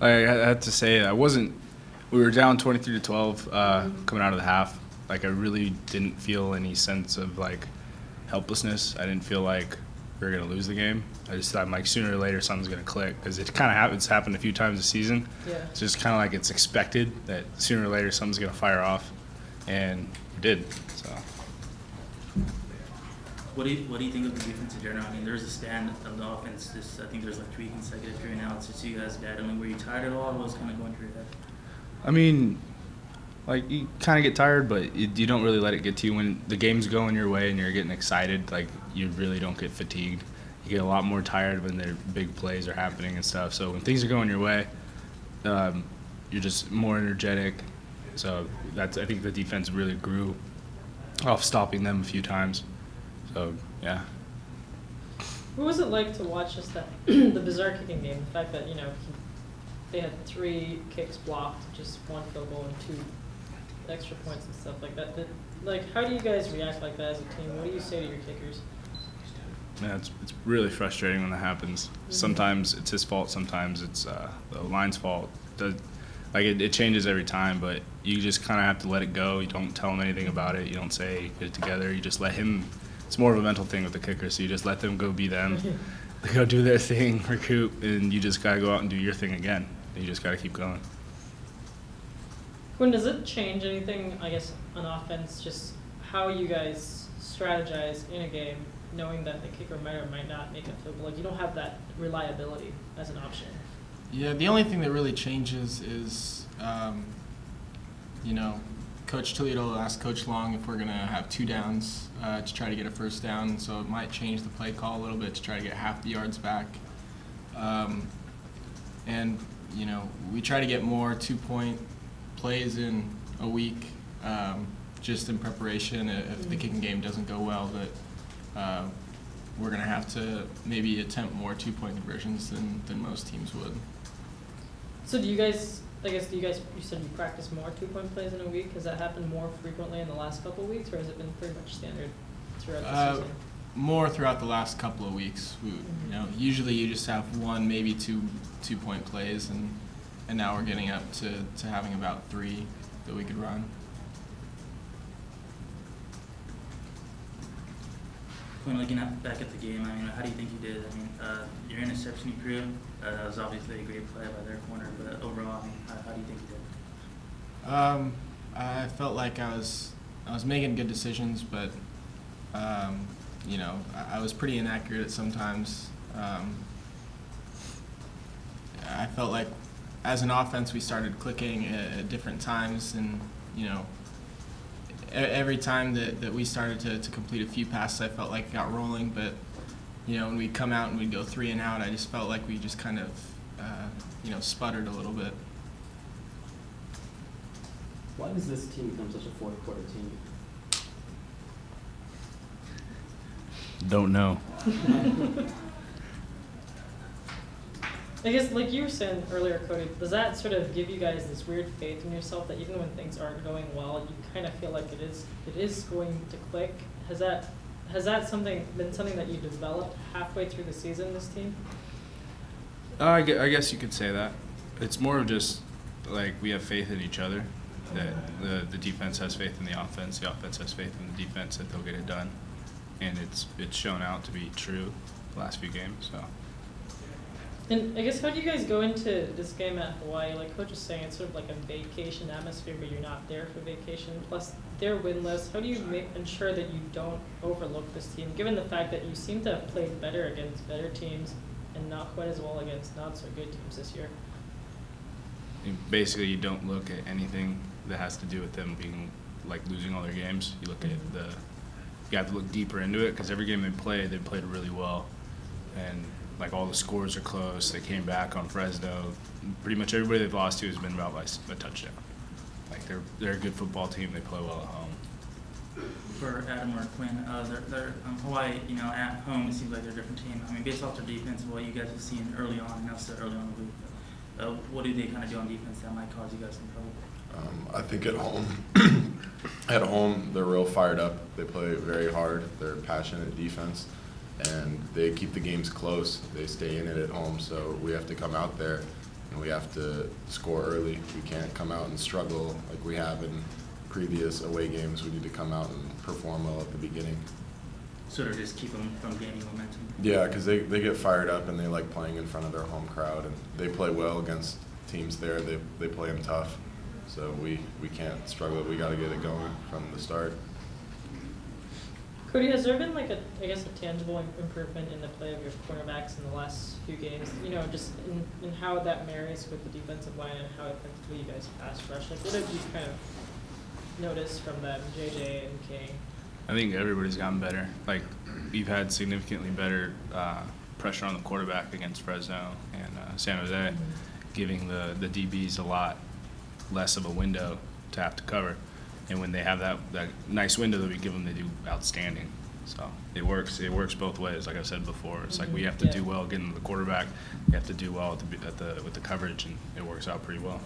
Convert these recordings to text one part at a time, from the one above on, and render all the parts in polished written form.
I had to say I wasn't. We were down 23-12 coming out of the half. Like I really didn't feel any sense of like helplessness. I didn't feel like we were gonna lose the game. I just thought like sooner or later something's gonna click because it kind of happens. Happened a few times this season. Yeah. It's just kind of like it's expected that sooner or later something's gonna fire off, and it did. So. What do you think of the defense in general? I mean, there's a stand of the offense. I think there's like 3 consecutive 3-and-outs. Just you guys got. I mean, were you tired at all? What was kind of going through your head? I mean, like you kind of get tired, but you don't really let it get to you when the game's going your way and you're getting excited. Like you really don't get fatigued. You get a lot more tired when their big plays are happening and stuff. So when things are going your way, you're just more energetic. So I think the defense really grew off stopping them a few times. So yeah. What was it like to watch just that the bizarre kicking game? The fact that they had 3 kicks blocked, just 1 field goal and 2 extra points and stuff like that. Like, how do you guys react like that as a team? What do you say to your kickers? Yeah, it's really frustrating when that happens. Mm-hmm. Sometimes it's his fault. Sometimes it's the line's fault. It changes every time, but you just kind of have to let it go. You don't tell him anything about it. You don't say get it together. You just let him. It's more of a mental thing with the kicker, so you just let them go be them. They go do their thing, recoup, and you just got to go out and do your thing again. You just got to keep going. Quinn, does it change anything, I guess, on offense, just how you guys strategize in a game, knowing that the kicker might or might not make a field goal? Like, you don't have that reliability as an option. Yeah, the only thing that really changes is, Coach Toledo asked Coach Long if we're going to have 2 downs to try to get a first down, so it might change the play call a little bit to try to get half the yards back. We try to get more 2-point plays in a week just in preparation if the kicking game doesn't go well, that we're going to have to maybe attempt more 2-point conversions than most teams would. So you said you practice more 2-point plays in a week? Has that happened more frequently in the last couple of weeks, or has it been pretty much standard throughout the season? More throughout the last couple of weeks. Usually you just have 1, maybe 2 2-point plays, and now we're getting up to having about 3 that we could run. When looking back at the game, I mean, how do you think you did? I mean, your interception you threw, that was obviously a great play by their corner, but overall, I mean, how do you think you did? I felt like I was making good decisions, but I was pretty inaccurate at sometimes. I felt like as an offense we started clicking at different times, and every time that we started to complete a few passes, I felt like it got rolling, but when we'd come out and we'd go 3-and-out, I just felt like we just kind of sputtered a little bit. Why does this team become such a fourth-quarter team? Don't know. I guess, like you were saying earlier, Cody, does that sort of give you guys this weird faith in yourself that even when things aren't going well, you kind of feel like it is going to click? Has that been something that you developed halfway through the season, this team? I guess you could say that. It's more of just like we have faith in each other, that the defense has faith in the offense has faith in the defense that they'll get it done, and it's shown out to be true the last few games. So. And I guess, how do you guys go into this game at Hawaii? Like Coach was saying, it's sort of like a vacation atmosphere, but you're not there for vacation. Plus, they're winless. How do you ensure that you don't overlook this team, given the fact that you seem to have played better against better teams and not quite as well against not so good teams this year? Basically, you don't look at anything that has to do with them being like losing all their games. You look at you have to look deeper into it, because every game they played really well, and like all the scores are close. They came back on Fresno. Pretty much everybody they've lost to has been about by a touchdown. Like they're a good football team. They play well at home. For Adam or Quinn, they're Hawaii. At home it seems like they're a different team. I mean, based off their defense and what you guys have seen early on, and now still early on in the week, what do they kind of do on defense that might cause you guys some trouble? I think at home, they're real fired up. They play very hard. They're passionate defense, and they keep the games close. They stay in it at home, so we have to come out there and we have to score early. We can't come out and struggle like we have in previous away games. We need to come out and perform well at the beginning. Sort of just keep them from gaining momentum. Yeah, because they get fired up and they like playing in front of their home crowd, and they play well against teams there. They play them tough, so we can't struggle. We got to get it going from the start. Cody, has there been like a tangible improvement in the play of your cornerbacks in the last few games? You know, just in how that marries with the defensive line and how effectively you guys pass rush. Like, what have you kind of noticed from them, JJ and King? I think everybody's gotten better. Like, we've had significantly better pressure on the quarterback against Fresno and San Jose, giving the DBs a lot less of a window to have to cover. And when they have that nice window that we give them, they do outstanding. So it works. It works both ways. Like I said before, it's like we have to do well getting to the quarterback. We have to do well with the coverage, and it works out pretty well.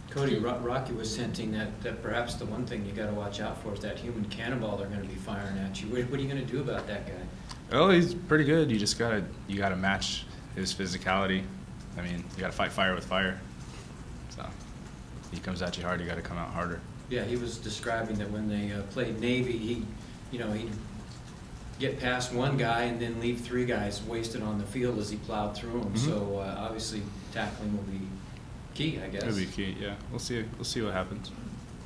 Cody, Rocky was hinting that perhaps the one thing you got to watch out for is that human cannonball they're going to be firing at you. What are you going to do about that guy? Oh, he's pretty good. You just gotta match his physicality. I mean, you gotta fight fire with fire. So if he comes at you hard, you gotta come out harder. Yeah, he was describing that when they played Navy, he'd get past one guy and then leave three guys wasted on the field as he plowed through them. Mhm. So obviously tackling will be key, I guess. It'll be key. Yeah, we'll see. We'll see what happens.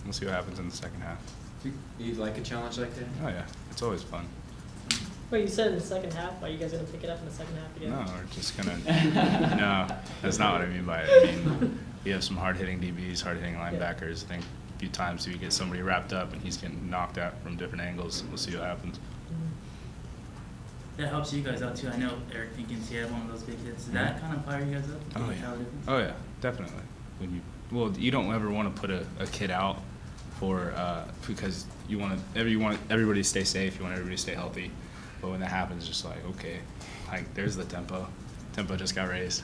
We'll see what happens in the second half. You'd like a challenge like that? Oh yeah, it's always fun. Wait, you said in the second half. Are you guys going to pick it up in the second half again? No, we're just gonna. No, that's not what I mean by it. I mean, we have some hard-hitting DBs, hard-hitting linebackers. I think a few times we get somebody wrapped up and he's getting knocked at from different angles. We'll see what happens. That helps you guys out too. I know Eric Jenkins, he had one of those big hits. Did that kind of fire you guys up? Oh yeah. Oh yeah, definitely. You don't ever want to put a kid out for because you want everybody to stay safe. You want everybody to stay healthy. But when that happens, it's just like, okay, like there's the tempo. Tempo just got raised.